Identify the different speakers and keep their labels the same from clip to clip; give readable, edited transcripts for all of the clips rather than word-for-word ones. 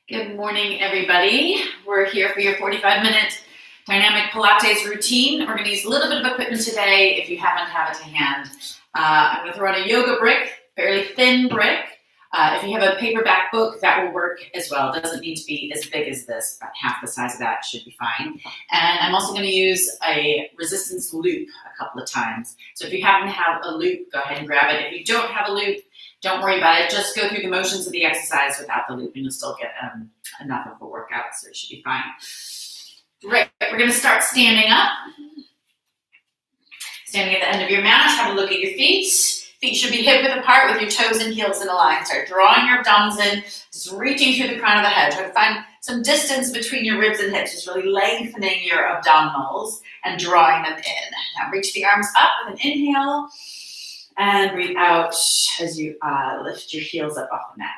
Speaker 1: Good morning, everybody. We're here for your 45-minute dynamic Pilates routine. We're going to use a little bit of equipment today if you happen to have it to hand. I'm going to throw out a yoga brick, fairly thin brick. If you have a paperback book, that will work as well. It doesn't need to be as big as this, about half the size of that should be fine. And I'm also going to use a resistance loop a couple of times. So if you happen to have a loop, go ahead and grab it. If you don't have a loop, don't worry about it. Just go through the motions of the exercise without the loop and you'll still get enough of a workout, so it should be fine. Great. We're going to start standing up. Standing at the end of your mat, have a look at your feet. Feet should be hip-width apart with your toes and heels in a line. Start drawing your abdominals in, just reaching through the crown of the head. Try to find some distance between your ribs and hips, just really lengthening your abdominals and drawing them in. Now reach the arms up with an inhale. And breathe out as you lift your heels up off the mat.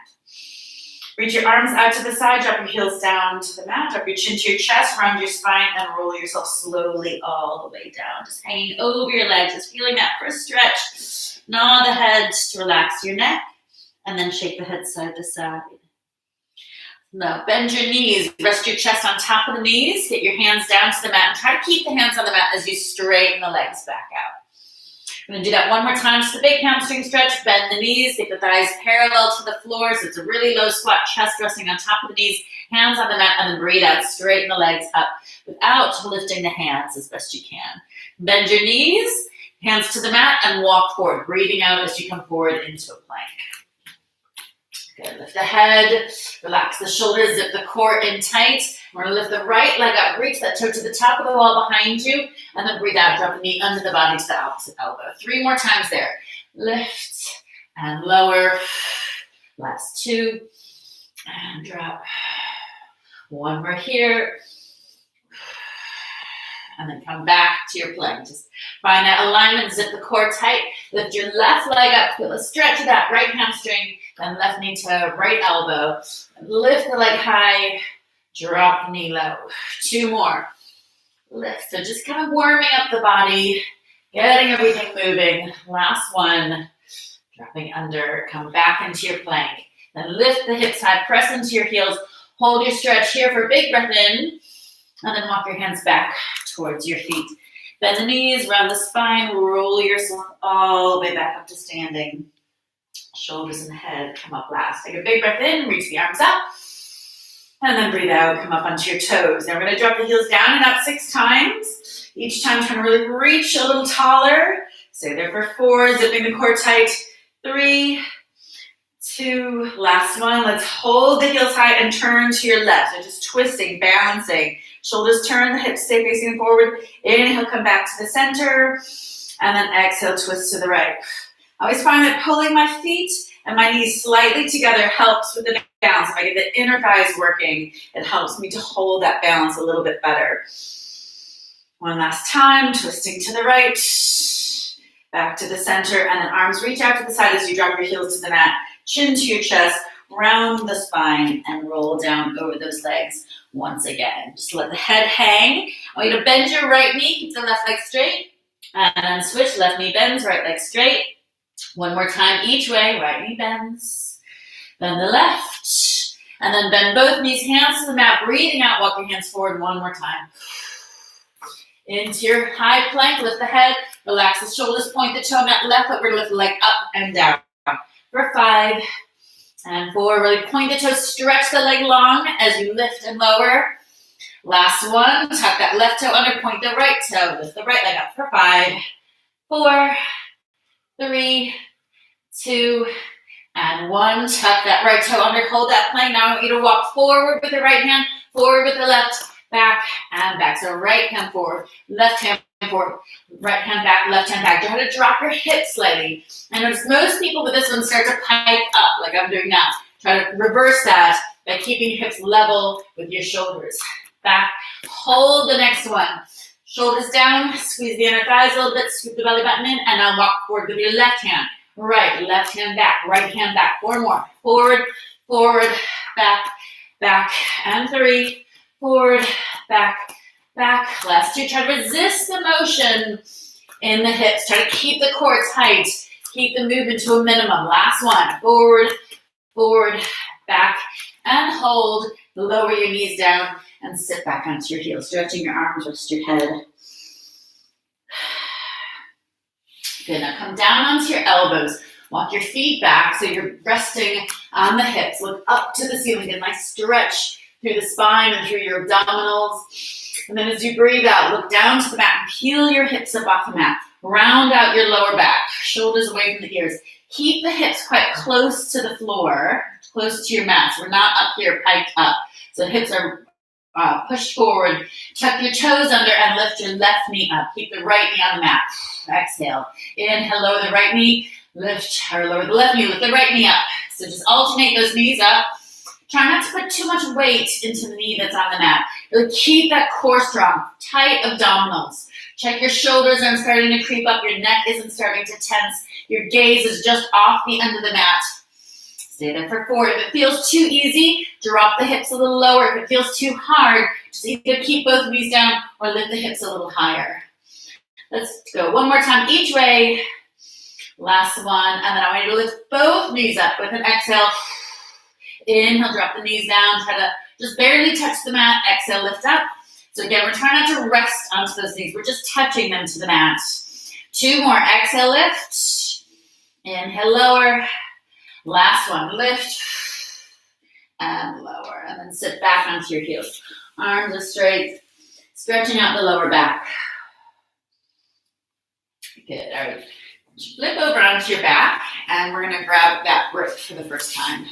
Speaker 1: Reach your arms out to the side, drop your heels down to the mat, drop your chin to your chest, round your spine, and roll yourself slowly all the way down. Just hanging over your legs, just feeling that first stretch. Nod the head to relax your neck, and then shake the head side to side. Now bend your knees, rest your chest on top of the knees, get your hands down to the mat, and try to keep the hands on the mat as you straighten the legs back out. I'm going to do that one more time. Just a big hamstring stretch. Bend the knees. Get the thighs parallel to the floor. So it's a really low squat. Chest resting on top of the knees. Hands on the mat. And then breathe out. Straighten the legs up without lifting the hands as best you can. Bend your knees. Hands to the mat. And walk forward. Breathing out as you come forward into a plank. Good. Lift the head. Relax the shoulders. Zip the core in tight. We're going to lift the right leg up. Reach that toe to the top of the wall behind you. And then breathe out. Drop the knee under the body to the opposite elbow. 3 more times there. Lift and lower. Last 2. And drop. 1 more here. And then come back to your plank. Just find that alignment. Zip the core tight. Lift your left leg up. Feel a stretch of that right hamstring. Then left knee to right elbow. Lift the leg high. Drop the knee low. 2 more. Lift. So just kind of warming up the body. Getting everything moving. Last 1. Dropping under. Come back into your plank. Then lift the hips high. Press into your heels. Hold your stretch here for a big breath in. And then walk your hands back towards your feet. Bend the knees, round the spine, roll yourself all the way back up to standing. Shoulders and head come up last. Take a big breath in, reach the arms up. And then breathe out, come up onto your toes. Now we're going to drop the heels down and up 6 times. Each time trying to really reach a little taller. Stay there for 4, zipping the core tight. 3, 2, last 1. Let's hold the heels high and turn to your left. So just twisting, balancing. Shoulders turn, the hips stay facing forward. Inhale, come back to the center. And then exhale, twist to the right. I always find that pulling my feet and my knees slightly together helps with the balance. If I get the inner thighs working, it helps me to hold that balance a little bit better. 1 last time, twisting to the right. Back to the center. And then arms reach out to the side as you drop your heels to the mat. Chin to your chest. Round the spine and roll down over those legs once again. Just let the head hang. I want you to bend your right knee, keep the left leg straight, and then switch. Left knee bends, right leg straight. 1 more time each way. Right knee bends. Bend the left. And then bend both knees, hands to the mat. Breathing out, walk your hands forward 1 more time. Into your high plank, lift the head. Relax the shoulders, point the toe mat left foot. We're going to lift the leg up and down. For 5. And 4, really point the toes, stretch the leg long as you lift and lower. Last 1, tuck that left toe under, point the right toe, lift the right leg up for 5, 4, 3, 2, and 1. Tuck that right toe under, hold that plank. Now I want you to walk forward with the right hand, forward with the left, back and back. So right hand forward, left hand forward, right hand back, left hand back. Try to drop your hips slightly. I notice most people with this one start to pike up like I'm doing now. Try to reverse that by keeping your hips level with your shoulders. Back, hold the next one. Shoulders down, squeeze the inner thighs a little bit, scoop the belly button in, and now walk forward with your left hand. Right, left hand back, right hand back. 4 more. Forward, forward, back, back, and 3. Forward, back, back. Last 2. Try to resist the motion in the hips. Try to keep the core tight. Keep the movement to a minimum. Last 1. Forward, forward, back and hold. Lower your knees down and sit back onto your heels, stretching your arms, rest your head. Good, now come down onto your elbows. Walk your feet back so you're resting on the hips. Look up to the ceiling. Get a nice stretch through the spine and through your abdominals. And then as you breathe out, look down to the mat and peel your hips up off the mat. Round out your lower back, shoulders away from the ears. Keep the hips quite close to the floor, close to your mat. So we're not up here piped up. So hips are pushed forward. Tuck your toes under and lift your left knee up. Keep the right knee on the mat. Exhale. Inhale, lower the right knee. Lift or lower the left knee. Lift the right knee up. So just alternate those knees up. Try not to put too much weight into the knee that's on the mat. Really keep that core strong. Tight abdominals. Check your shoulders aren't starting to creep up. Your neck isn't starting to tense. Your gaze is just off the end of the mat. Stay there for 4. If it feels too easy, drop the hips a little lower. If it feels too hard, just either keep both knees down or lift the hips a little higher. Let's go one more time each way. Last one. And then I want you to lift both knees up with an exhale. Inhale, drop the knees down. Try to just barely touch the mat. Exhale, lift up. So again, we're trying not to rest onto those knees. We're just touching them to the mat. 2 more. Exhale, lift. Inhale, lower. Last one. Lift. And lower. And then sit back onto your heels. Arms are straight. Stretching out the lower back. Good. All right. Flip over onto your back. And we're going to grab that brick for the first time.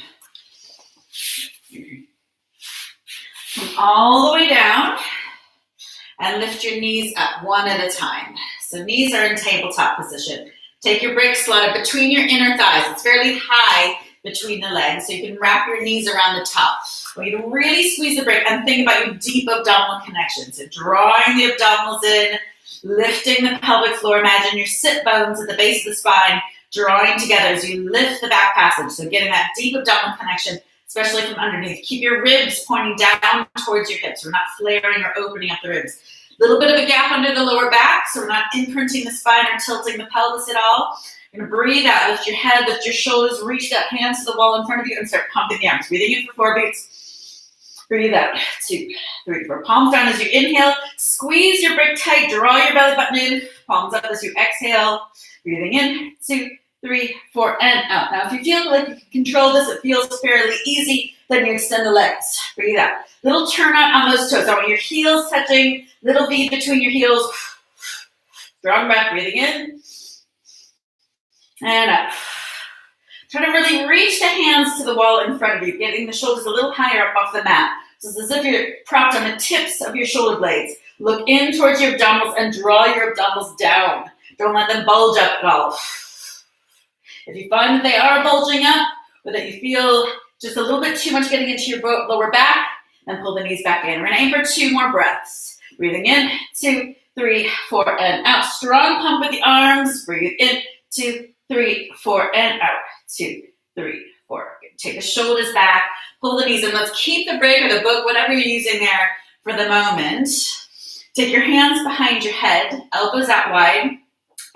Speaker 1: Come all the way down. And lift your knees up one at a time. So knees are in tabletop position. Take your brick, slot it between your inner thighs. It's fairly high between the legs, so you can wrap your knees around the top. I want you to really squeeze the brick and think about your deep abdominal connection. So drawing the abdominals in, lifting the pelvic floor. Imagine your sit bones at the base of the spine, drawing together as you lift the back passage. So getting that deep abdominal connection, especially from underneath. Keep your ribs pointing down towards your hips. We're not flaring or opening up the ribs. Little bit of a gap under the lower back, so we're not imprinting the spine or tilting the pelvis at all. You're going to breathe out, lift your head, lift your shoulders, reach that hands to the wall in front of you, and start pumping the arms. Breathing in for 4 beats. Breathe out. 2, 3, 4. Palms down as you inhale. Squeeze your brick tight. Draw your belly button in. Palms up as you exhale. Breathing in. 2, 3, 4, and out. Now, if you feel like you can control this, it feels fairly easy, then you extend the legs. Breathe out. Little turn out on those toes. I want your heels touching. Little V between your heels. Strong breath. Breathing in. And out. Try to really reach the hands to the wall in front of you, getting the shoulders a little higher up off the mat. So it's as if you're propped on the tips of your shoulder blades. Look in towards your abdominals and draw your abdominals down. Don't let them bulge up at all. If you find that they are bulging up, or that you feel just a little bit too much getting into your lower back, then pull the knees back in. We're going to aim for 2 more breaths. Breathing in, 2, 3, 4, and out. Strong pump with the arms. Breathe in, 2, 3, 4, and out. 2, 3, 4. Take the shoulders back. Pull the knees in. Let's keep the brick or the book, whatever you're using there for the moment. Take your hands behind your head. Elbows out wide.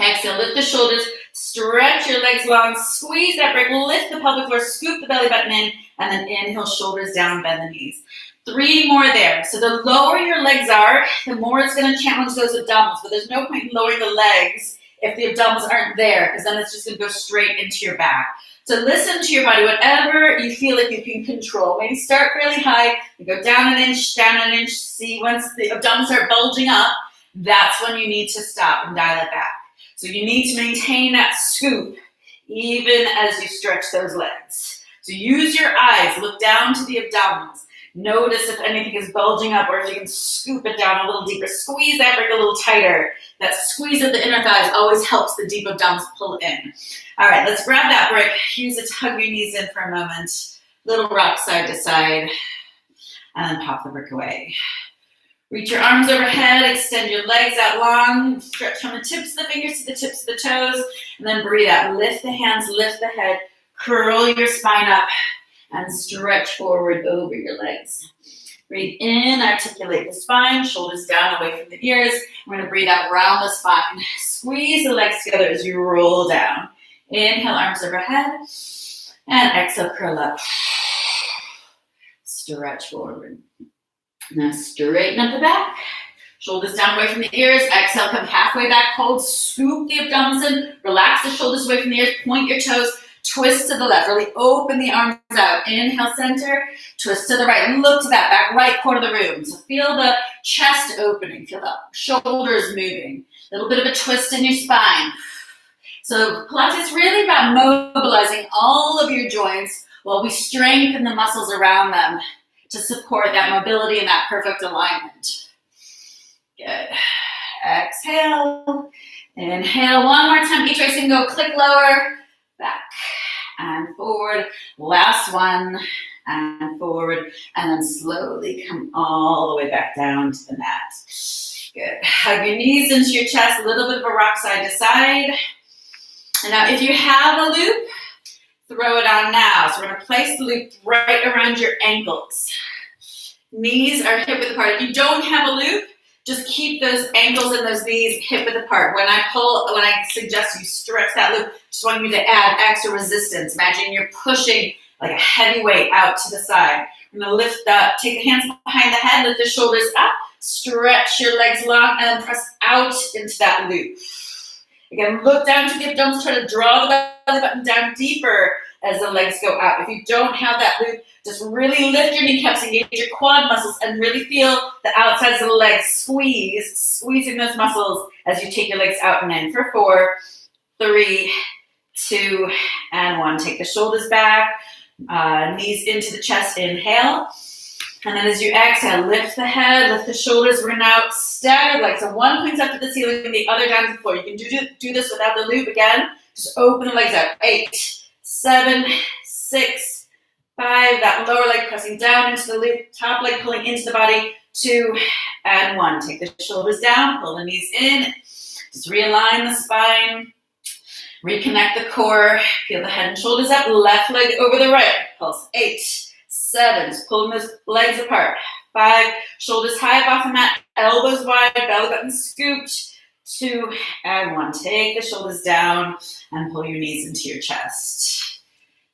Speaker 1: Exhale, lift the shoulders. Stretch your legs long. Squeeze that brick. Lift the pelvic floor. Scoop the belly button in. And then inhale, shoulders down, bend the knees. 3 more there. So the lower your legs are, the more it's going to challenge those abdominals. But there's no point in lowering the legs if the abdominals aren't there, because then it's just going to go straight into your back. So listen to your body, whatever you feel like you can control. Maybe start really high, and go down an inch, See, once the abdominals start bulging up, that's when you need to stop and dial it back. So you need to maintain that scoop even as you stretch those legs. So use your eyes, look down to the abdominals. Notice if anything is bulging up or if you can scoop it down a little deeper. Squeeze that brick a little tighter. That squeeze of the inner thighs always helps the deep abdominals pull in. All right, let's grab that brick. Use it to hug your knees in for a moment. Little rock side to side. And then pop the brick away. Reach your arms overhead. Extend your legs out long. Stretch from the tips of the fingers to the tips of the toes. And then breathe out. Lift the hands, lift the head. Curl your spine up. And stretch forward over your legs. Breathe in, articulate the spine, shoulders down away from the ears. We're going to breathe out around the spine. Squeeze the legs together as you roll down. Inhale, arms overhead. And exhale, curl up. stretch forward. Now straighten up the back. Shoulders down away from the ears. Exhale, come halfway back. Hold, scoop the abdominals in. Relax the shoulders away from the ears. Point your toes. Twist to the left. Really open the arms out. Inhale, center. Twist to the right. Look to that back right corner of the room. So feel the chest opening. Feel the shoulders moving. A little bit of a twist in your spine. So Pilates is really about mobilizing all of your joints while we strengthen the muscles around them to support that mobility and that perfect alignment. Good. Exhale. Inhale one more time. Each way so you can go click lower, back and forward. Last one and forward. And then slowly come all the way back down to the mat. Good. Hug your knees into your chest. A little bit of a rock side to side. And now if you have a loop, throw it on now. So we're going to place the loop right around your ankles. Knees are hip width apart. If you don't have a loop, just keep those ankles and those knees hip width apart. When I suggest you stretch that loop, just want you to add extra resistance. Imagine you're pushing like a heavy weight out to the side. We're going to lift up, take the hands behind the head, lift the shoulders up, stretch your legs long, and then press out into that loop. Again, look down to the abdominals, try to draw the belly button down deeper as the legs go out. If you don't have that loop, just really lift your kneecaps, engage your quad muscles, and really feel the outsides of the legs squeezing those muscles as you take your legs out and in for 4, 3, 2, and 1. Take the shoulders back, knees into the chest, inhale. And then as you exhale, lift the head, lift the shoulders. We're now staggered legs. So one points up to the ceiling and the other down to the floor. You can do this without the loop again. Just open the legs out. 8, 7, 6, 5. That lower leg pressing down into the loop. Top leg pulling into the body. 2 and 1. Take the shoulders down. Pull the knees in. Just realign the spine. Reconnect the core. Feel the head and shoulders up. Left leg over the right. Pulse. 8, 7, just pulling those legs apart. 5, shoulders high up off the mat, elbows wide, belly button scooped. 2 and 1. Take the shoulders down and pull your knees into your chest.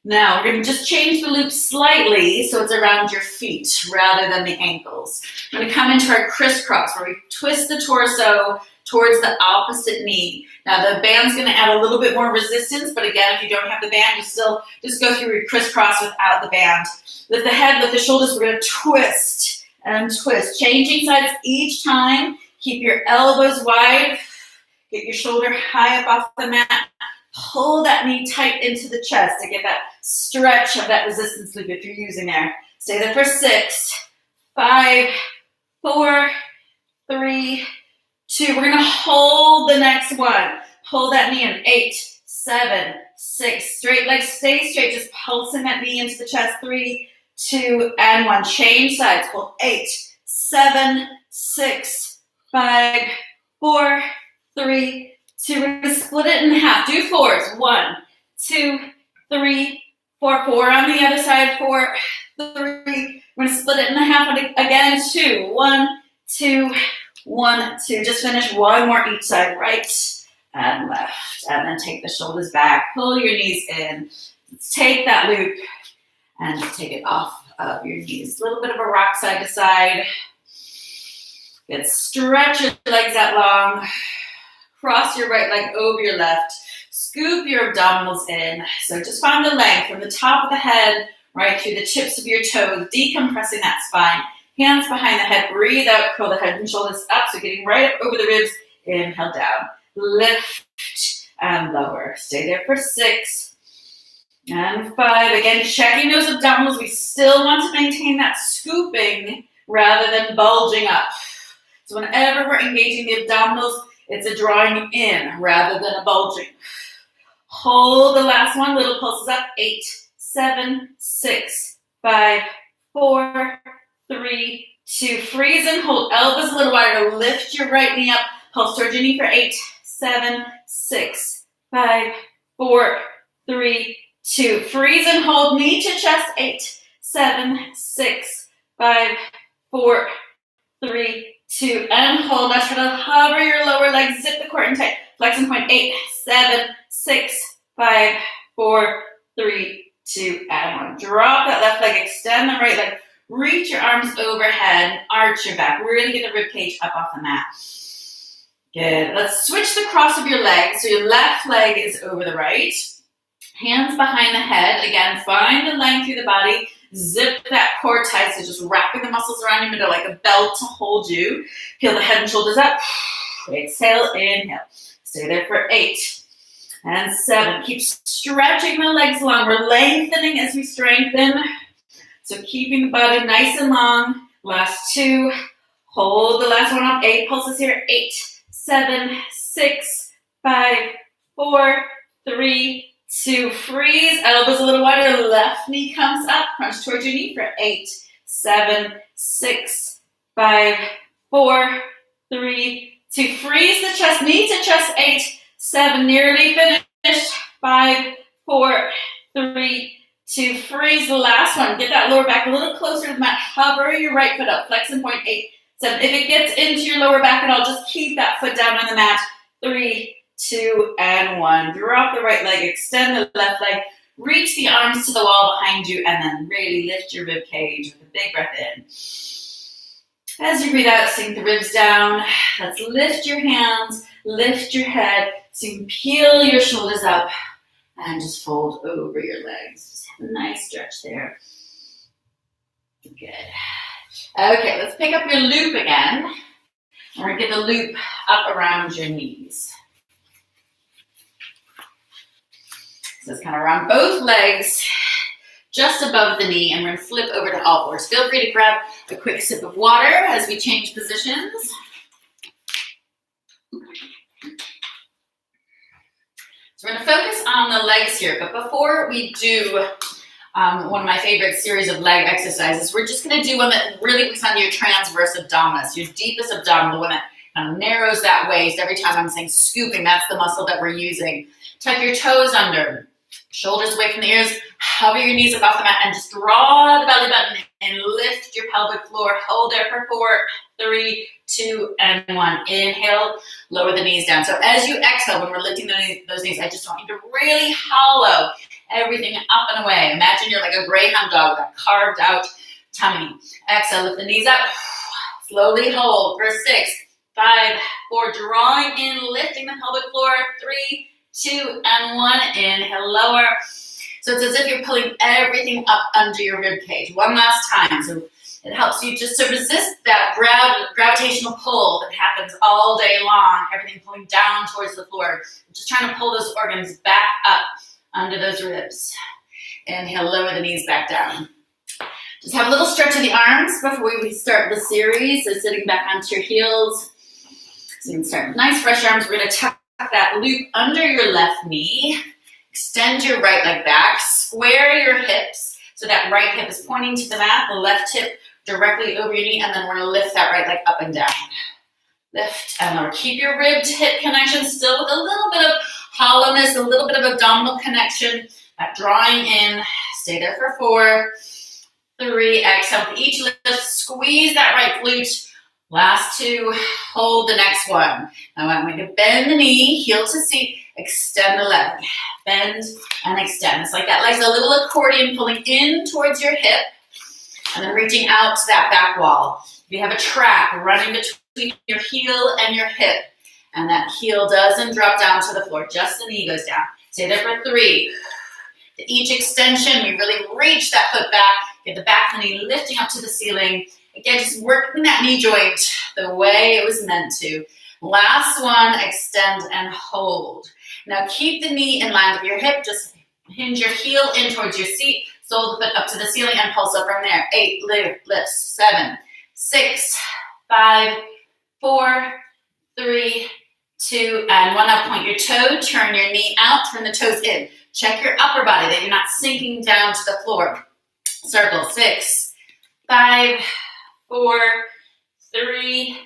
Speaker 1: Now we're going to just change the loop slightly so it's around your feet rather than the ankles. We're going to come into our crisscross where we twist the torso towards the opposite knee. Now the band's going to add a little bit more resistance, but again, if you don't have the band, you still just go through your crisscross without the band. Lift the head, lift the shoulders. We're going to twist and twist. Changing sides each time. Keep your elbows wide. Get your shoulder high up off the mat. Pull that knee tight into the chest to get that stretch of that resistance loop if you're using there. Stay there for 6, 5, 4, 3, 2. We're going to hold the next one. Pull that knee in. 8, 7, 6. Straight legs stay straight. Just pulsing that knee into the chest. 3, 2, and 1. Change sides. Pull. 8, 7, 6, 5, 4, 3, 2. We're going to split it in half. Do 4s. 1, 2, 3, 4. 4 on the other side. 4, 3. We're going to split it in half again. 2, 1, 2, 1, 2. Just finish one more each side. Right and left. And then take the shoulders back. Pull your knees in. Let's take that loop and just take it off of your knees. A little bit of a rock side to side. Good. Stretch your legs out long. Cross your right leg over your left. Scoop your abdominals in. So just find the length from the top of the head right through the tips of your toes, decompressing that spine. Hands behind the head. Breathe out. Curl the head and shoulders up. So getting right up over the ribs. Inhale down. Lift and lower. Stay there for 6 and 5. Again, checking those abdominals. We still want to maintain that scooping rather than bulging up. So whenever we're engaging the abdominals, it's a drawing in rather than a bulging. Hold the last one. Little pulses up. 8, 7, 6, 5, 4, 3, 2. Freeze and hold. Elbows a little wider. Lift your right knee up. Pulse towards your knee for 8, 7, 6, 5, 4, 3, 2. Freeze and hold. Knee to chest. 8, 7, 6, 5, 4, 3, 2. And hold. Now try to hover your lower leg. Zip the core in tight. Flex and point. 8, 7, 6, 5, 4, 3, 2, and 1. Drop that left leg. Extend the right leg. Reach your arms overhead, arch your back. Really get the rib cage up off the mat. Good. Let's switch the cross of your legs. So your left leg is over the right. Hands behind the head. Again, find the length through the body. Zip that core tight. So just wrapping the muscles around your middle like a belt to hold you. Peel the head and shoulders up. Exhale, inhale. Stay there for 8 and 7. Keep stretching the legs long. We're lengthening as we strengthen. So keeping the body nice and long. Last 2. Hold the last one up. 8 pulses here. 8, 7, 6, 5, 4, 3, 2. Freeze. Elbows a little wider. Left knee comes up. Crunch towards your knee for 8, 7, 6, 5, 4, 3, 2. Freeze the chest. Knee to chest. 8, 7. Nearly finished. 5, 4, 3, 2. Freeze the last one. Get that lower back a little closer to the mat. Hover your right foot up. Flex and point. 8, 7. If it gets into your lower back at all, just keep that foot down on the mat. 3, 2, and 1. Drop the right leg. Extend the left leg. Reach the arms to the wall behind you, and then really lift your rib cage with a big breath in. As you breathe out, sink the ribs down. Let's lift your hands, lift your head, so you can peel your shoulders up and just fold over your legs. Just have a nice stretch there. Good. Okay, let's pick up your loop again. We're going to get the loop up around your knees. So it's kind of around both legs, just above the knee, and we're going to flip over to all fours. Feel free to grab a quick sip of water as we change positions. So we're going to focus on the legs here, but before we do one of my favorite series of leg exercises, we're just going to do one that really works on your transverse abdominis, your deepest abdominal, the one that kind of narrows that waist. Every time I'm saying scooping, that's the muscle that we're using. Tuck your toes under. Shoulders away from the ears, hover your knees above the mat, and just draw the belly button and lift your pelvic floor. Hold there for 4, 3, 2, and 1. Inhale, lower the knees down. So as you exhale, when we're lifting those knees, I just want you to really hollow everything up and away. Imagine you're like a greyhound dog with a carved out tummy. Exhale, lift the knees up. Slowly hold for 6, 5, 4. Drawing in, lifting the pelvic floor. 3, 2, and 1. Inhale, lower. So it's as if you're pulling everything up under your rib cage. One last time. So it helps you just to resist that gravitational pull that happens all day long. Everything pulling down towards the floor. Just trying to pull those organs back up under those ribs. Inhale, lower the knees back down. Just have a little stretch of the arms before we start the series. So sitting back onto your heels. So you can start with nice fresh arms. We're going to tuck that loop under your left knee. Extend your right leg back. Square your hips so that right hip is pointing to the mat. The left hip directly over your knee. And then we're going to lift that right leg up and down. Lift and lower. Keep your rib to hip connection still with a little bit of hollowness, a little bit of abdominal connection. That drawing in. Stay there for 4, 3. Exhale with each lift. Squeeze that right glute. Last 2, hold the next one. Now I'm going to bend the knee, heel to seat, extend the leg. Bend and extend. It's like that leg's a little accordion pulling in towards your hip and then reaching out to that back wall. If you have a track running between your heel and your hip, and that heel doesn't drop down to the floor, just the knee goes down. Stay there for 3. To each extension, we really reach that foot back, get the back of the knee lifting up to the ceiling. Again, just working that knee joint the way it was meant to. Last one, extend and hold. Now keep the knee in line with your hip. Just hinge your heel in towards your seat. Sole the foot up to the ceiling and pulse up from there. 8 lifts. 7, 6, 5, 4, 3, 2, and 1. Now point your toe, turn your knee out, turn the toes in. Check your upper body that you're not sinking down to the floor. Circle. 6, 5, 4, 3,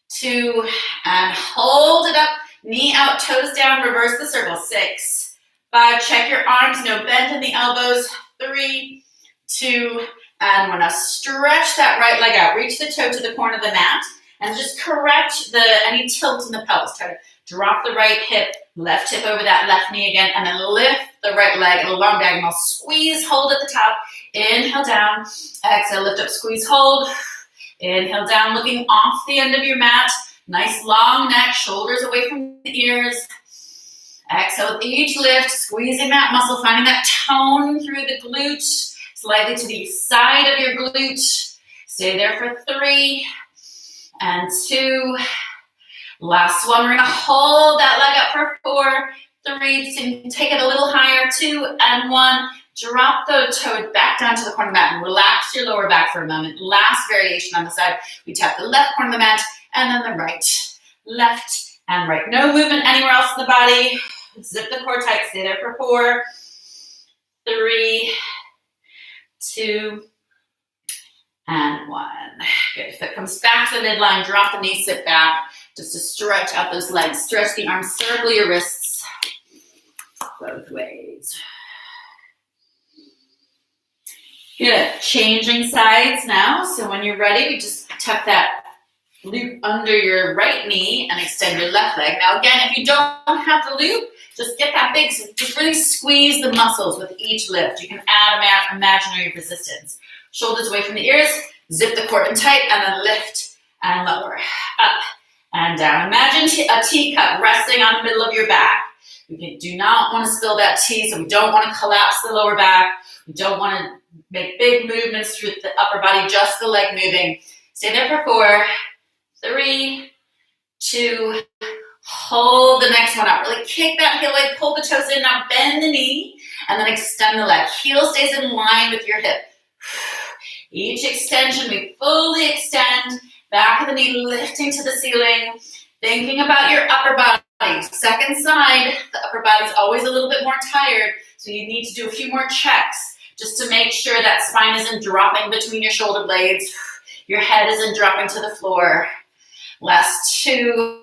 Speaker 1: 2, and hold it up. Knee out, toes down, reverse the circle. 6, 5, check your arms, no bend in the elbows. 3, 2, and 1. Now stretch that right leg out. Reach the toe to the corner of the mat and just correct any tilt in the pelvis. Try to Drop the right hip, left hip over that left knee again, and then lift the right leg in a long diagonal. Squeeze, hold at the top. Inhale down. Exhale, lift up, squeeze, hold. Inhale down, looking off the end of your mat. Nice long neck, shoulders away from the ears. Exhale with each lift, squeezing that muscle, finding that tone through the glute, slightly to the side of your glute. Stay there for 3 and 2. Last one, we're gonna hold that leg up for 4, 3, so you can take it a little higher, 2 and 1. Drop the toe back down to the corner of the mat and relax your lower back for a moment. Last variation on the side. We tap the left corner of the mat and then the right. Left and right. No movement anywhere else in the body. Zip the core tight. Stay there for 4, 3, 2, and 1. Good. Foot comes back to the midline. Drop the knee, sit back. Just to stretch out those legs. Stretch the arms, circle your wrists both ways. Good. Changing sides now. So when you're ready, we just tuck that loop under your right knee and extend your left leg. Now again, if you don't have the loop, just get that big, just really squeeze the muscles with each lift. You can add imaginary resistance. Shoulders away from the ears, zip the core in tight, and then lift and lower, up and down. Imagine a teacup resting on the middle of your back. We do not want to spill that tea, so we don't want to collapse the lower back. We don't want to make big movements through the upper body, just the leg moving. Stay there for 4, 3, 2, hold the next one up. Really kick that heel away, pull the toes in, now bend the knee, and then extend the leg. Heel stays in line with your hip. Each extension, we fully extend, back of the knee lifting to the ceiling, thinking about your upper body. Second side, the upper body's always a little bit more tired, so you need to do a few more checks just to make sure that spine isn't dropping between your shoulder blades, your head isn't dropping to the floor. Last 2.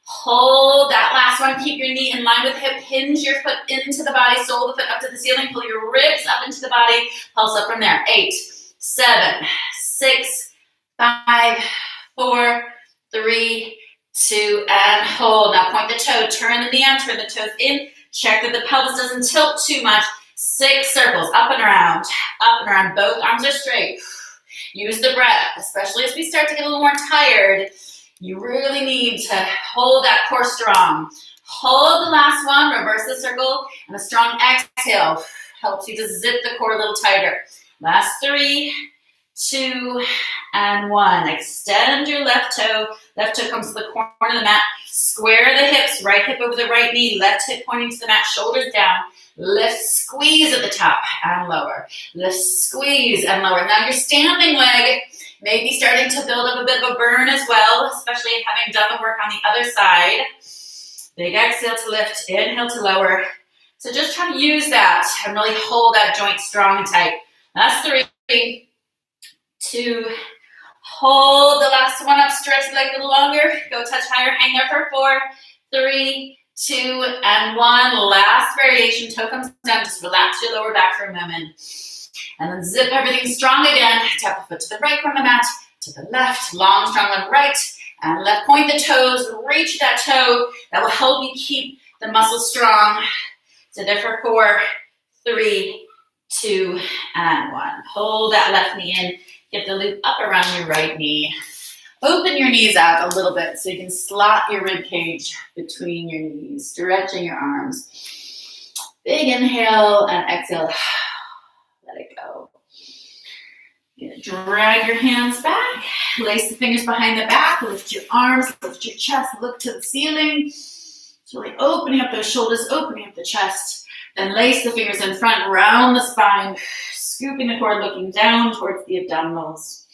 Speaker 1: Hold that last one. Keep your knee in line with the hip. Hinge your foot into the body. Sole the foot up to the ceiling. Pull your ribs up into the body. Pulse up from there. 8, 7, 6, 5, 4, 3, 2, and hold. Now point the toe. Turn the knee out. Turn the toes in. Check that the pelvis doesn't tilt too much. 6 circles. Up and around. Up and around. Both arms are straight. Use the breath, especially as we start to get a little more tired. You really need to hold that core strong. Hold the last one, reverse the circle, and a strong exhale helps you to zip the core a little tighter. Last 3, 2, and 1. Extend your left toe. Left toe comes to the corner of the mat. Square the hips, right hip over the right knee, left hip pointing to the mat, shoulders down. Lift, squeeze at the top and lower. Lift, squeeze and lower. Now your standing leg may be starting to build up a bit of a burn as well, especially having done the work on the other side. Big exhale to lift, inhale to lower. So just try to use that and really hold that joint strong and tight. Last 3, 2, hold the last one up, stretch the leg a little longer. Go touch higher, hang there for 4, 3, 2, and 1. Last variation, toe comes down, just relax your lower back for a moment. And then zip everything strong again. Tap the foot to the right corner of the mat, to the left, long, strong one right, and left. Point the toes, reach that toe. That will help you keep the muscles strong. So there for 4, 3, 2, and 1. Hold that left knee in. Get the loop up around your right knee. Open your knees out a little bit so you can slot your rib cage between your knees, stretching your arms. Big inhale and exhale. Let it go. You're gonna drag your hands back, lace the fingers behind the back, lift your arms, lift your chest, look to the ceiling. So really opening up those shoulders, opening up the chest. Then lace the fingers in front, round the spine, scooping the cord, looking down towards the abdominals.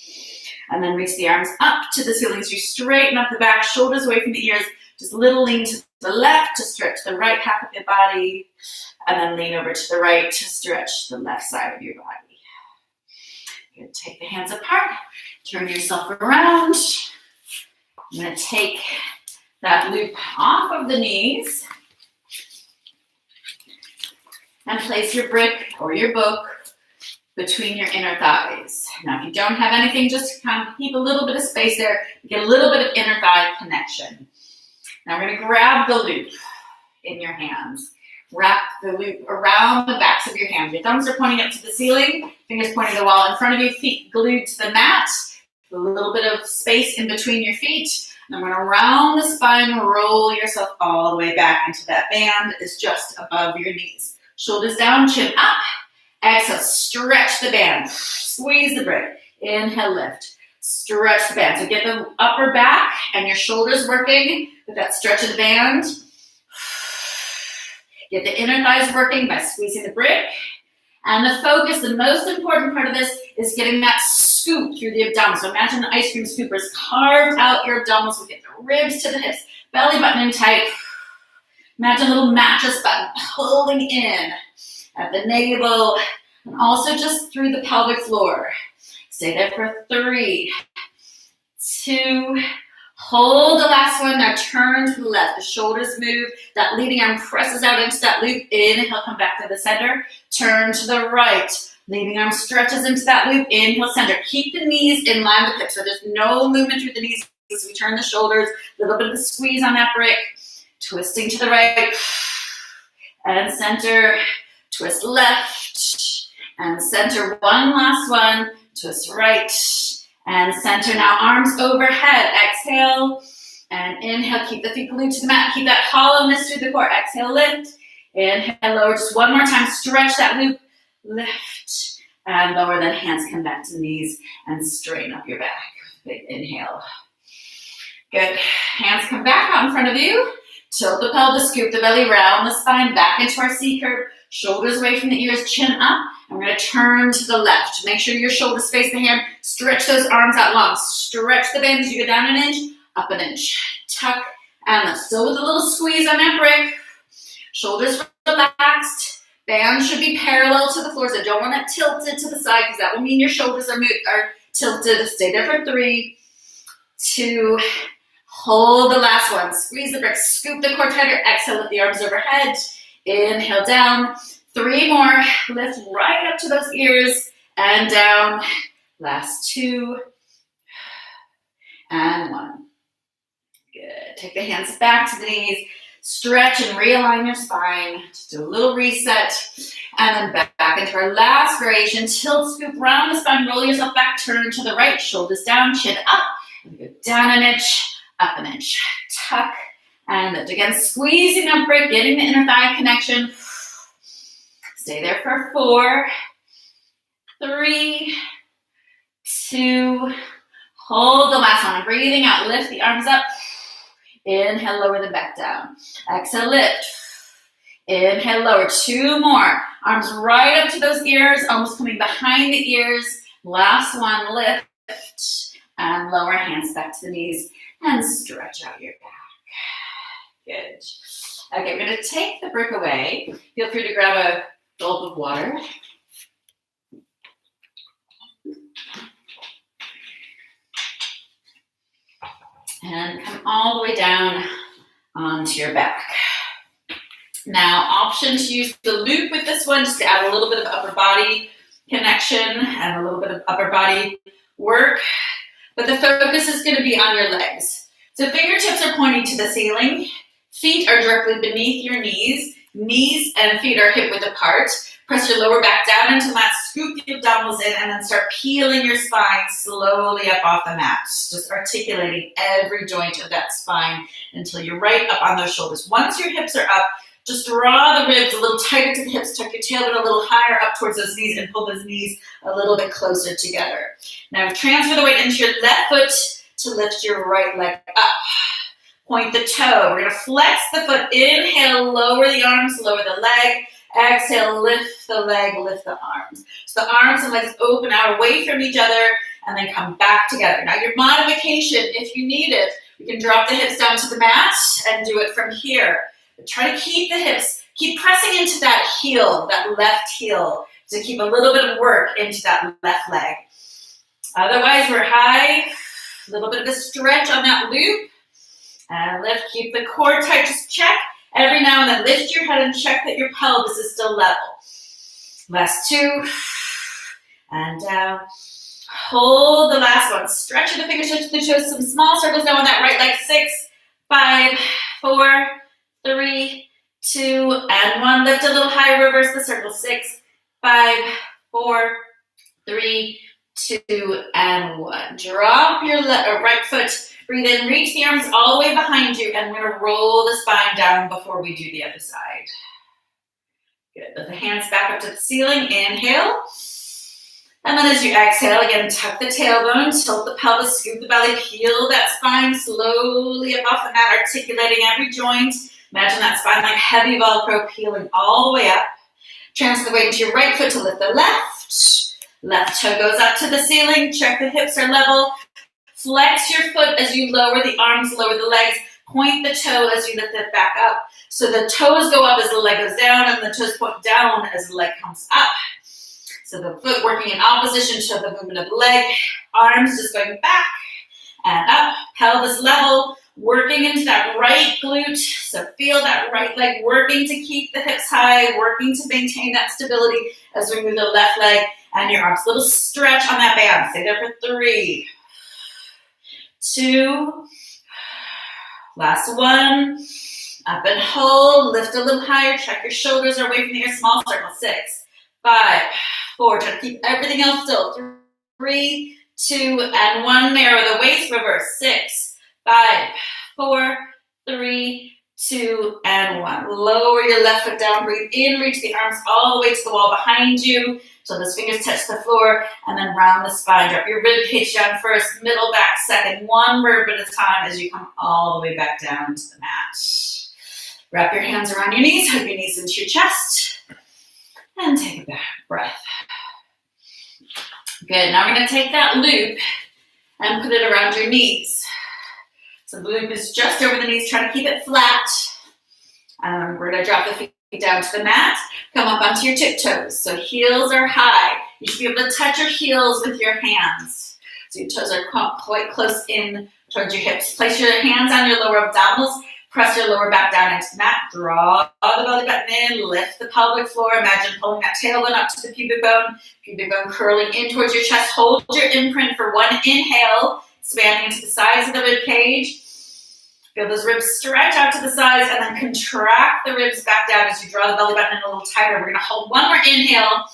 Speaker 1: And then reach the arms up to the ceiling. So you straighten up the back, shoulders away from the ears. Just a little lean to the left to stretch the right half of your body. And then lean over to the right to stretch the left side of your body. You're going to take the hands apart. Turn yourself around. I'm going to take that loop off of the knees. And place your brick or your book between your inner thighs. Now, if you don't have anything, just kind of keep a little bit of space there. Get a little bit of inner thigh connection. Now we're gonna grab the loop in your hands. Wrap the loop around the backs of your hands. Your thumbs are pointing up to the ceiling, fingers pointing to the wall in front of you, feet glued to the mat. A little bit of space in between your feet. And I'm gonna round the spine, roll yourself all the way back into that band is just above your knees. Shoulders down, chin up. Exhale, stretch the band. Squeeze the brick. Inhale, lift. Stretch the band. So get the upper back and your shoulders working with that stretch of the band. Get the inner thighs working by squeezing the brick. And the focus, the most important part of this, is getting that scoop through the abdominals. So imagine the ice cream scoopers carved out your abdominals. We get the ribs to the hips, belly button in tight. Imagine a little mattress button pulling in at the navel and also just through the pelvic floor. Stay there for 3, 2, hold the last one. Now turn to the left. The shoulders move. That leading arm presses out into that loop. Inhale, come back to the center. Turn to the right. Leading arm stretches into that loop. Inhale, center. Keep the knees in line with hips. So there's no movement through the knees as we turn the shoulders. A little bit of a squeeze on that brick. Twisting to the right. And center. Twist left. And center. One last one. Twist right. And center. Now arms overhead. Exhale. And inhale. Keep the feet glued to the mat. Keep that hollowness through the core. Exhale, lift. Inhale, lower. Just one more time. Stretch that loop. Lift. And lower. Then hands come back to the knees and straighten up your back. Big inhale. Good. Hands come back out in front of you. Tilt the pelvis, scoop the belly, round the spine, back into our C curve. Shoulders away from the ears, chin up. And we're going to turn to the left. Make sure your shoulders face the hand. Stretch those arms out long. Stretch the band as you go down an inch, up an inch. Tuck and lift. Still with a little squeeze on that brick. Shoulders relaxed. Band should be parallel to the floor. So don't want it tilted to the side because that will mean your shoulders are tilted. Stay there for 3, 2, hold the last one. Squeeze the brick. Scoop the core tighter. Exhale, lift the arms overhead. Inhale down. 3 more. Lift right up to those ears and down. Last 2 and 1. Good. Take the hands back to the knees. Stretch and realign your spine. Just do a little reset. And then back into our last variation. Tilt, scoop, round the spine. Roll yourself back. Turn to the right. Shoulders down. Chin up. And go down an inch. Up an inch. Tuck and lift. Again, squeezing that brick. Getting the inner thigh connection. Stay there for 4, 3, 2, hold the last one. Breathing out, lift the arms up. Inhale, lower them back down. Exhale, lift. Inhale, lower. 2 more. Arms right up to those ears, almost coming behind the ears. Last one, lift. And lower, hands back to the knees. And stretch out your back. Good. Okay, we're going to take the brick away. Feel free to grab a gulp of water. And come all the way down onto your back. Now, option to use the loop with this one, just to add a little bit of upper body connection and a little bit of upper body work. But the focus is going to be on your legs. So fingertips are pointing to the ceiling. Feet are directly beneath your knees. Knees and feet are hip width apart. Press your lower back down into the mat. Scoop the abdominals in and then start peeling your spine slowly up off the mat. Just articulating every joint of that spine until you're right up on those shoulders. Once your hips are up, just draw the ribs a little tighter to the hips. Tuck your tailbone a little higher up towards those knees and pull those knees a little bit closer together. Now transfer the weight into your left foot to lift your right leg up. Point the toe. We're going to flex the foot. Inhale, lower the arms, lower the leg. Exhale, lift the leg, lift the arms. So the arms and legs open out away from each other and then come back together. Now your modification, if you need it, you can drop the hips down to the mat and do it from here. But try to keep the hips, keep pressing into that heel, that left heel, to keep a little bit of work into that left leg. Otherwise, we're high. A little bit of a stretch on that loop. And lift, keep the core tight. Just check every now and then. Lift your head and check that your pelvis is still level. Last 2. And down. Hold the last one. Stretch the fingertips to the toes. Some small circles down on that right leg. 6, 5, 4, 3, 2, and 1. Lift a little higher, reverse the circle. 6, 5, 4, 3, 2, and 1. Drop your right foot. Breathe in, reach the arms all the way behind you, and we're going to roll the spine down before we do the other side. Good. Lift the hands back up to the ceiling. Inhale. And then as you exhale, again, tuck the tailbone, tilt the pelvis, scoop the belly, peel that spine slowly up off the mat, articulating every joint. Imagine that spine like heavy Velcro peeling all the way up. Transfer the weight into your right foot to lift the left. Left toe goes up to the ceiling. Check the hips are level. Flex your foot as you lower the arms, lower the legs. Point the toe as you lift it back up. So the toes go up as the leg goes down, and the toes point down as the leg comes up. So the foot working in opposition to the movement of the leg. Arms just going back and up. Pelvis level, working into that right glute. So feel that right leg working to keep the hips high, working to maintain that stability as we move the left leg and your arms. Little stretch on that band. Stay there for 3, 2, last 1. Up and hold. Lift a little higher. Check your shoulders are away from the ear. Small circle. 6, 5, 4. Try to keep everything else still. 3, 2, and 1. Narrow the waist. Reverse. 6, 5, 4, 3, 2, and 1. Lower your left foot down. Breathe in. Reach the arms all the way to the wall behind you. So those fingers touch the floor, and then round the spine. Drop your rib cage down first, middle back second, 1 verb at a time as you come all the way back down to the mat. Wrap your hands around your knees, hug your knees into your chest, and take a back breath. Good, now we're gonna take that loop and put it around your knees. So the loop is just over the knees, try to keep it flat. We're gonna drop the feet down to the mat, come up onto your tiptoes. So heels are high. You should be able to touch your heels with your hands. So your toes are quite close in towards your hips. Place your hands on your lower abdominals. Press your lower back down into the mat. Draw the belly button in. Lift the pelvic floor. Imagine pulling that tailbone up to the pubic bone. Pubic bone curling in towards your chest. Hold your imprint for 1 inhale, expanding into the sides of the rib cage. Feel those ribs stretch out to the sides, and then contract the ribs back down as you draw the belly button in a little tighter. We're going to hold 1 more inhale.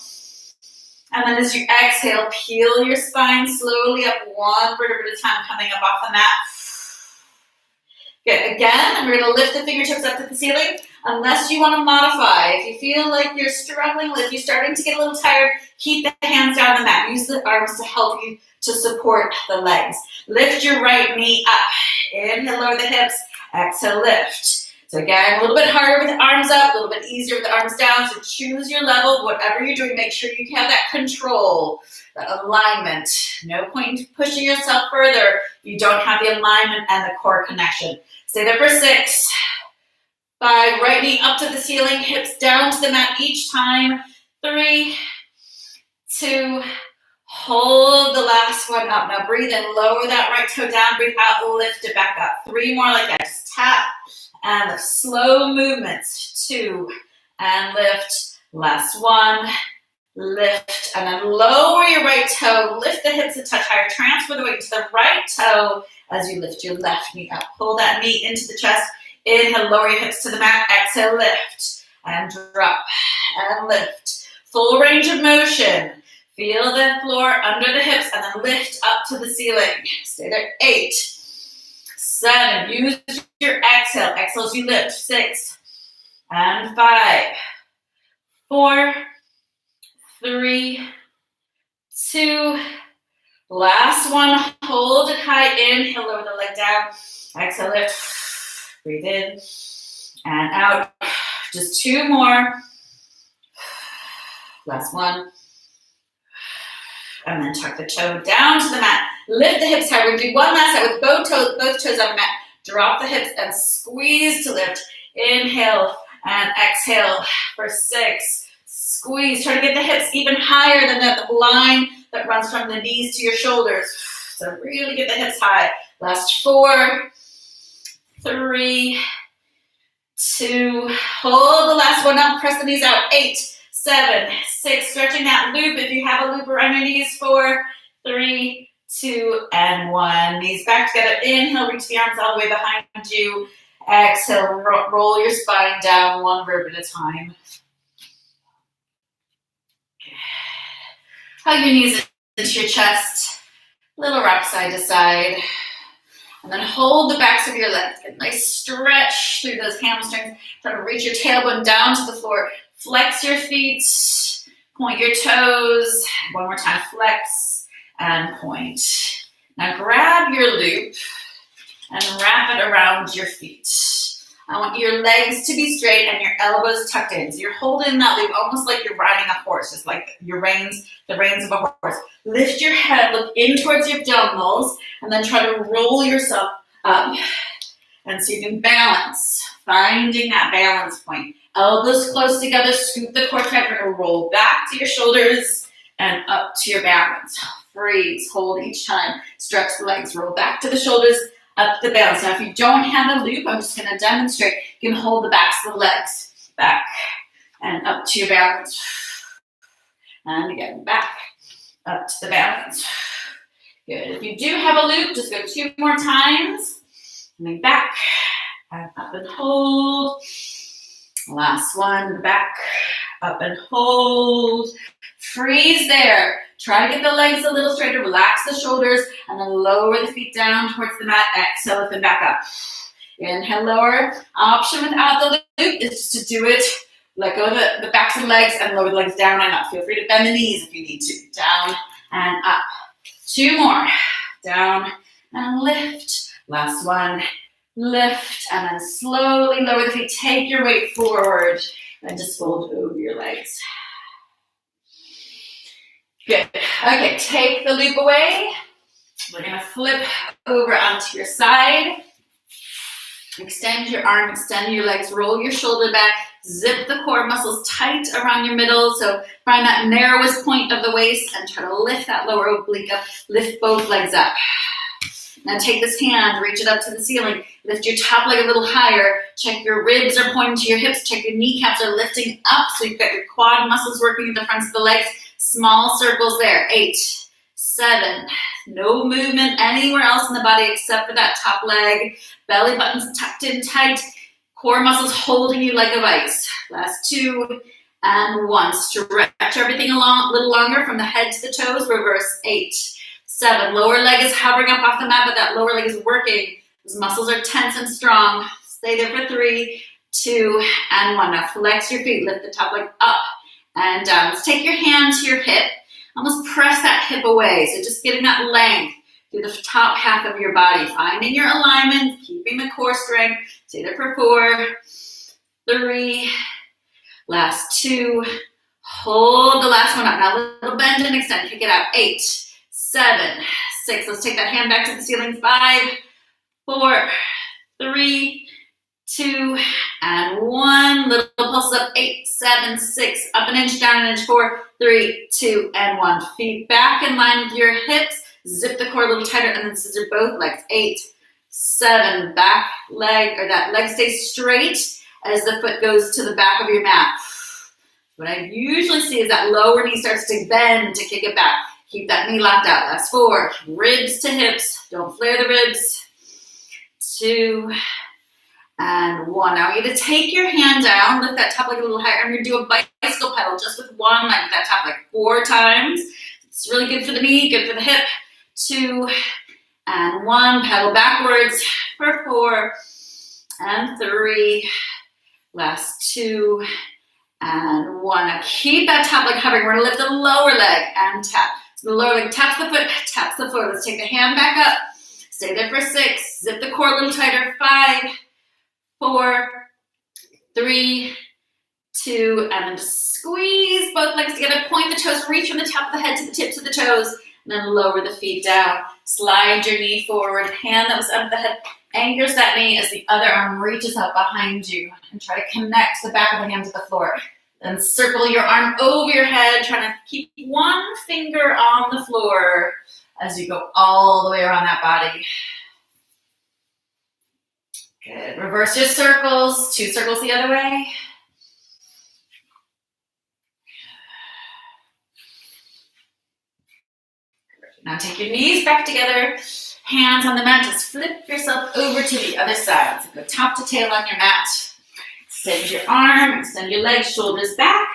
Speaker 1: And then as you exhale, peel your spine slowly up 1 vertebra at a time, coming up off the mat. Good. Again, we're going to lift the fingertips up to the ceiling. Unless you want to modify, if you feel like you're struggling, if you're starting to get a little tired, keep the hands down on the mat. Use the arms to help you to support the legs. Lift your right knee up. Inhale, lower the hips. Exhale, lift. So again, a little bit harder with the arms up, a little bit easier with the arms down. So choose your level. Whatever you're doing, make sure you have that control, that alignment. No point in pushing yourself further if you don't have the alignment and the core connection. Stay there for 6, 5. Right knee up to the ceiling, hips down to the mat each time. 3, 2, hold the last one up. Now breathe in, lower that right toe down, breathe out, lift it back up. 3 more like that. Just tap and lift. Slow movements. 2 and lift. Last 1. Lift and then lower your right toe. Lift the hips a touch higher. Transfer the weight to the right toe as you lift your left knee up. Pull that knee into the chest. Inhale, lower your hips to the mat. Exhale, lift and drop and lift. Full range of motion. Feel the floor under the hips and then lift up to the ceiling. Stay there. 8, 7. Use your exhale. Exhale as you lift. 6 and 5, 4, 3, 2. Last 1. Hold it high. Inhale, lower the leg down. Exhale, lift. Breathe in and out. Just 2 more. Last 1. And then tuck the toe down to the mat. Lift the hips high. We're going to do 1 last set with both toes on the mat. Drop the hips and squeeze to lift. Inhale and exhale for 6. Squeeze. Try to get the hips even higher than the line that runs from the knees to your shoulders. So really get the hips high. Last 4, 3, 2. Hold the last 1 up. Press the knees out. 8, 7, 6. Stretching that loop if you have a loop around your knees. 4, 3, 2, and 1. Knees back together. Inhale, reach the arms all the way behind you. Exhale, roll your spine down one verb at a time. Hug your knees into your chest. Little rock side to side. And then hold the backs of your legs. Get a nice stretch through those hamstrings. Try to reach your tailbone down to the floor. Flex your feet. Point your toes. One more time, flex and point. Now grab your loop and wrap it around your feet. I want your legs to be straight and your elbows tucked in. So you're holding that loop almost like you're riding a horse, just like your reins, the reins of a horse. Lift your head, look in towards your abdominals, and then try to roll yourself up. And so you can balance, finding that balance point. Elbows close together, scoop the core tight. We're going to roll back to your shoulders and up to your balance. Freeze, hold each time. Stretch the legs, roll back to the shoulders, up the balance. Now, if you don't have a loop, I'm just going to demonstrate. You can hold the backs of the legs back and up to your balance. And again, back, up to the balance. Good. If you do have a loop, just go 2 more times. And then back, and up and hold. Last one, back, up and hold. Freeze there. Try to get the legs a little straighter. Relax the shoulders and then lower the feet down towards the mat. Exhale, lift them back up. Inhale, lower. Option without the loop is just to do it. Let go of the backs of the legs and lower the legs down and up. Feel free to bend the knees if you need to. Down and up. 2 more. Down and lift. Last one. Lift and then slowly lower the feet. Take your weight forward and just fold over your legs. Good. Okay, take the loop away. We're going to flip over onto your side. Extend your arm, extend your legs, roll your shoulder back, zip the core muscles tight around your middle. So find that narrowest point of the waist and try to lift that lower oblique up. Lift both legs up. Now take this hand, reach it up to the ceiling. Lift your top leg a little higher. Check your ribs are pointing to your hips. Check your kneecaps are lifting up. So you've got your quad muscles working at the fronts of the legs. Small circles there. 8, 7. No movement anywhere else in the body except for that top leg. Belly button's tucked in tight. Core muscles holding you like a vice. Last 2 and 1. Stretch everything a little longer from the head to the toes. Reverse. 8, 7. Lower leg is hovering up off the mat, but that lower leg is working. Those muscles are tense and strong. Stay there for 3, 2, and 1. Now flex your feet. Lift the top leg up and down. Let's take your hand to your hip. Almost press that hip away. So just getting that length through the top half of your body. Finding your alignment, keeping the core strength. Stay there for 4, 3, last 2. Hold the last one up. Now a little bend and extend. Kick it out. 8, 7, 6. Let's take that hand back to the ceiling. 5, 4, 3, 2, and 1. Little pulses up. 8, 7, 6. Up an inch, down an inch. 4, 3, 2, and 1. Feet back in line with your hips. Zip the core a little tighter and then scissor both legs. 8, 7. Back leg, or that leg stays straight as the foot goes to the back of your mat. What I usually see is that lower knee starts to bend to kick it back. Keep that knee locked out. Last 4. Ribs to hips. Don't flare the ribs. 2 and 1. Now you're going to take your hand down, lift that top leg a little higher. I'm going to do a bicycle pedal just with one leg, with that top leg 4 times. It's really good for the knee, good for the hip. 2 and 1. Pedal backwards for 4 and 3. Last 2 and 1. Now keep that top leg hovering. We're going to lift the lower leg and tap. So the lower leg taps the foot, taps the floor. Let's take the hand back up. Stay there for 6. Zip the core a little tighter. 5, 4, 3, 2, and then just squeeze both legs together. Point the toes, reach from the top of the head to the tips of the toes, and then lower the feet down. Slide your knee forward. Hand that was under the head anchors that knee as the other arm reaches out behind you, and try to connect the back of the hand to the floor. Then circle your arm over your head, trying to keep one finger on the floor as you go all the way around that body. Good. Reverse your circles. 2 circles the other way. Now take your knees back together, hands on the mat, just flip yourself over to the other side. So go top to tail on your mat. Extend your arm, extend your legs, shoulders back.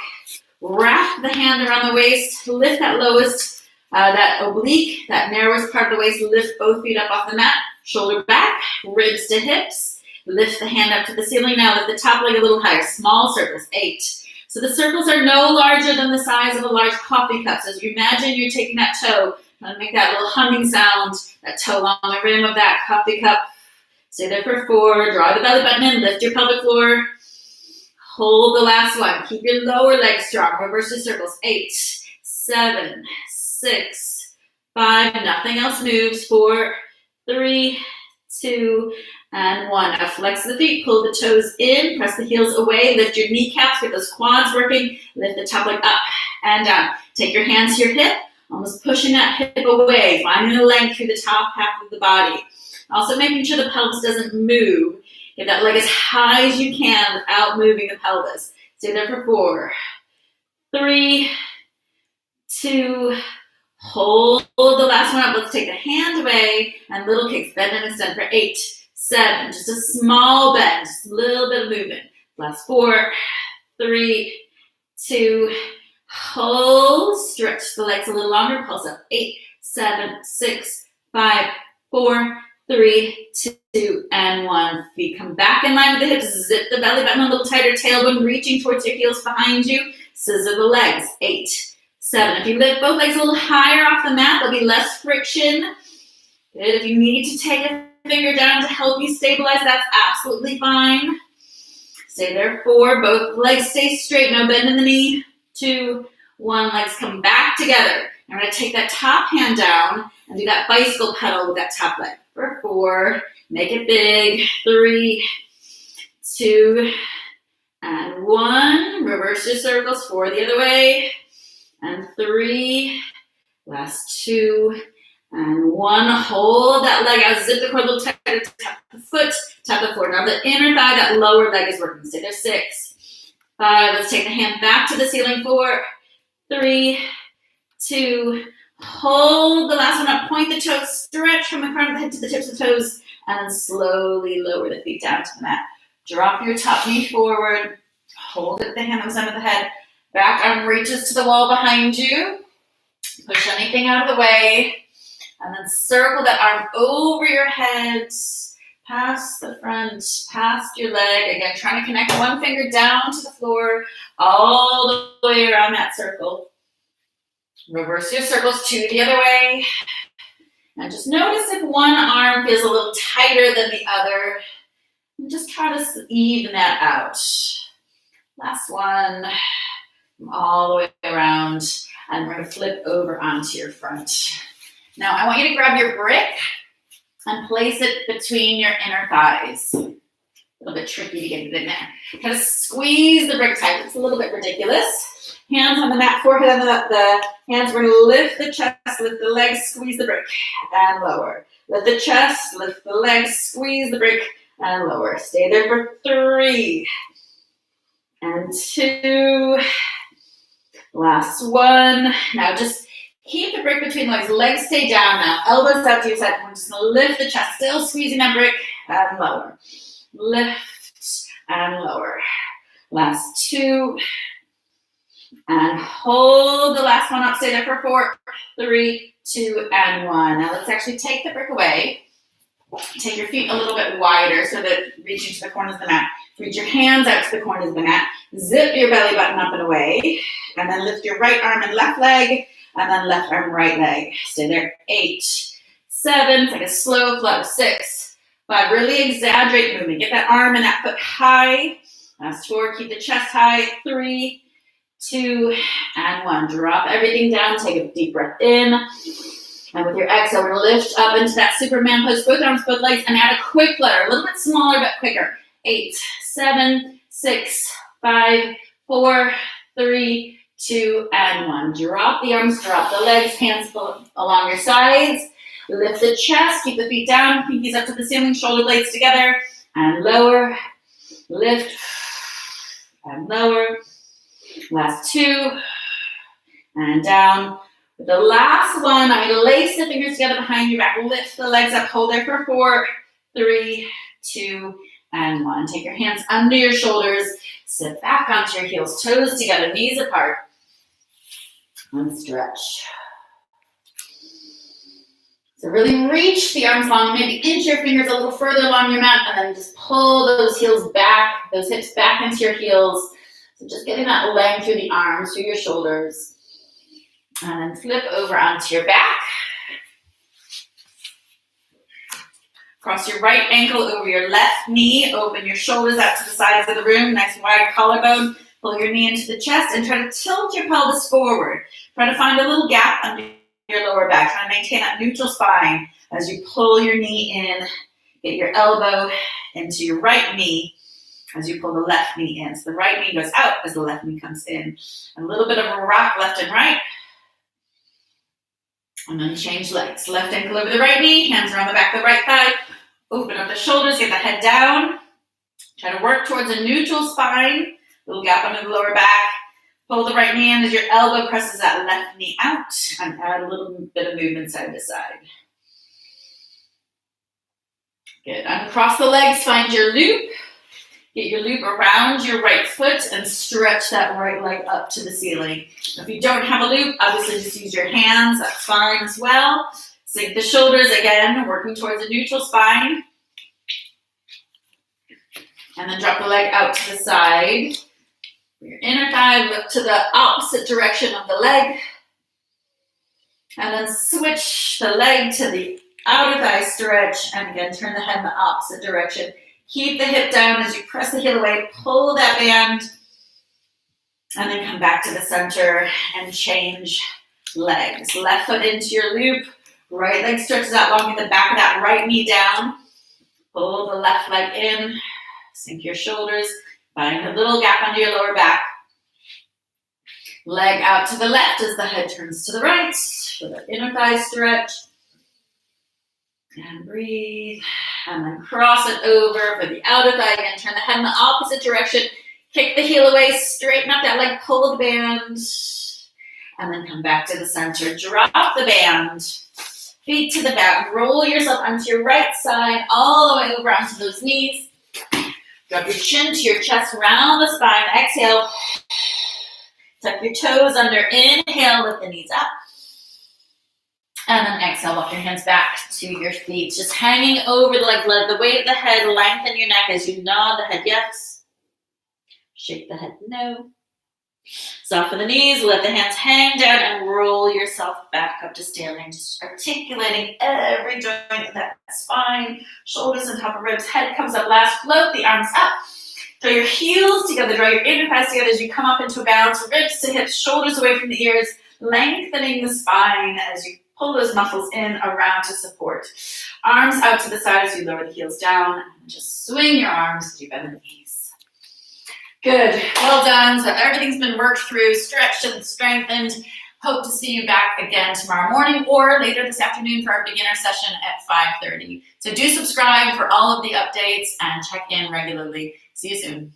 Speaker 1: Wrap the hand around the waist, lift that lowest, that oblique, that narrowest part of the waist, lift both feet up off the mat, shoulder back, ribs to hips. Lift the hand up to the ceiling. Now lift the top leg a little higher, small circles, 8. So the circles are no larger than the size of a large coffee cup. So as you imagine you're taking that toe, trying to make that little humming sound, that toe along the rim of that coffee cup. Stay there for 4, draw the belly button in, lift your pelvic floor. Hold the last one. Keep your lower leg strong. Reverse your circles. 8, 7, 6, 5. Nothing else moves. 4, 3, 2, and 1. Now flex the feet. Pull the toes in. Press the heels away. Lift your kneecaps. Get those quads working. Lift the top leg up and down. Take your hands to your hip. Almost pushing that hip away. Finding the length through the top half of the body. Also making sure the pelvis doesn't move. Get that leg as high as you can without moving the pelvis. Stay there for 4, 3, 2, hold the last one up. Let's take the hand away and little kicks. Bend and extend for 8, 7. Just a small bend, just a little bit of movement. Last 4, 3, 2, hold. Stretch the legs a little longer. Pulse up. 8, 7, 6, 5, 4, 3, 2, and 1. Feet come back in line with the hips. Zip the belly button a little tighter. Tailbone reaching towards your heels behind you. Scissor the legs. 8, 7. If you lift both legs a little higher off the mat, there'll be less friction. Good. If you need to take a finger down to help you stabilize, that's absolutely fine. Stay there. 4. Both legs stay straight. No bend in the knee. 2, 1. Legs come back together. I'm going to take that top hand down and do that bicycle pedal with that top leg. For 4, make it big. 3, 2, and 1. Reverse your circles. 4 the other way. And 3. Last 2. And 1. Hold that leg out. Zip the cord a little tighter. Tap the foot. Tap the floor. Now the inner thigh, that lower leg is working. Stay there. 6, 5. Let's take the hand back to the ceiling. 4, 3, 2. Hold the last one up. Point the toes. Stretch from the crown of the head to the tips of the toes. And then slowly lower the feet down to the mat. Drop your top knee forward. Hold it with the hand on the side of the head. Back arm reaches to the wall behind you. Push anything out of the way. And then circle that arm over your head. Past the front. Past your leg. Again, trying to connect one finger down to the floor. All the way around that circle. Reverse your circles 2 the other way. And just notice if one arm feels a little tighter than the other. And just try to even that out. Last one. All the way around. And we're going to flip over onto your front. Now I want you to grab your brick and place it between your inner thighs. A little bit tricky to get it in there. Kind of squeeze the brick tight. It's a little bit ridiculous. Hands on the mat, forehead on the hands. We're going to lift the chest, lift the legs, squeeze the brick, and lower. Lift the chest, lift the legs, squeeze the brick, and lower. Stay there for 3, and 2. Last 1. Now just keep the brick between the legs. Legs stay down now. Elbows out to your side. We're just going to lift the chest, still squeezing that brick, and lower. Lift and lower. Last 2. And hold the last one up. Stay there for 4, 3, 2, and 1. Now let's actually take the brick away. Take your feet a little bit wider so that reaching to the corners of the mat. Reach your hands out to the corners of the mat. Zip your belly button up and away. And then lift your right arm and left leg. And then left arm, right leg. Stay there. 8, 7. Take a slow flow. 6, 5. Really exaggerate movement. Get that arm and that foot high. Last 4. Keep the chest high. 3, 2, and 1. Drop everything down. Take a deep breath in. And with your exhale, we're going to lift up into that Superman pose. Both arms, both legs, and add a quick flutter. A little bit smaller, but quicker. 8, 7, 6, 5, 4, 3, 2, and 1. Drop the arms, drop the legs, hands along your sides. Lift the chest, keep the feet down, pinkies up to the ceiling, shoulder blades together, and lower. Lift, and lower. Last 2, and down. For the last one, I lace the fingers together behind your back. Lift the legs up. Hold there for 4, 3, 2, and 1. Take your hands under your shoulders. Sit back onto your heels. Toes together. Knees apart. And stretch. So really reach the arms long. Maybe inch your fingers a little further along your mat. And then just pull those heels back. Those hips back into your heels. So just getting that length through the arms, through your shoulders. And then flip over onto your back. Cross your right ankle over your left knee. Open your shoulders out to the sides of the room. Nice wide collarbone. Pull your knee into the chest and try to tilt your pelvis forward. Try to find a little gap under your lower back. Try to maintain that neutral spine as you pull your knee in. Get your elbow into your right knee as you pull the left knee in. So the right knee goes out as the left knee comes in. A little bit of a rock left and right. And then change legs. Left ankle over the right knee, hands around the back of the right thigh. Open up the shoulders, get the head down. Try to work towards a neutral spine. Little gap under the lower back. Pull the right knee in as your elbow presses that left knee out. And add a little bit of movement side to side. Good. Uncross the legs, find your loop. Get your loop around your right foot and stretch that right leg up to the ceiling. If you don't have a loop, obviously just use your hands. That's fine as well. Sink the shoulders again, working towards a neutral spine. And then drop the leg out to the side. Your inner thigh, look to the opposite direction of the leg. And then switch the leg to the outer thigh stretch. And again, turn the head in the opposite direction. Keep the hip down as you press the heel away, pull that band, and then come back to the center and change legs. Left foot into your loop, right leg stretches out long, get the back of that right knee down. Pull the left leg in, sink your shoulders, find a little gap under your lower back. Leg out to the left as the head turns to the right, for the inner thigh stretch. And breathe. And then cross it over for the outer thigh again. Turn the head in the opposite direction. Kick the heel away. Straighten up that leg. Pull the band. And then come back to the center. Drop the band. Feet to the back. Roll yourself onto your right side. All the way over onto those knees. Drop your chin to your chest. Round the spine. Exhale. Tuck your toes under. Inhale. Lift the knees up. And then exhale, walk your hands back to your feet. Just hanging over the leg, let the weight of the head lengthen your neck as you nod the head yes. Shake the head no. Soften the knees, let the hands hang down and roll yourself back up to standing. Just articulating every joint of that spine, shoulders and top of ribs. Head comes up last, float the arms up. Draw your heels together, draw your inner thighs together as you come up into a bounce. Ribs to hips, shoulders away from the ears, lengthening the spine as you pull those muscles in around to support. Arms out to the side as you lower the heels down. And just swing your arms as you bend the knees. Good. Well done. So everything's been worked through, stretched and strengthened. Hope to see you back again tomorrow morning or later this afternoon for our beginner session at 5:30. So do subscribe for all of the updates and check in regularly. See you soon.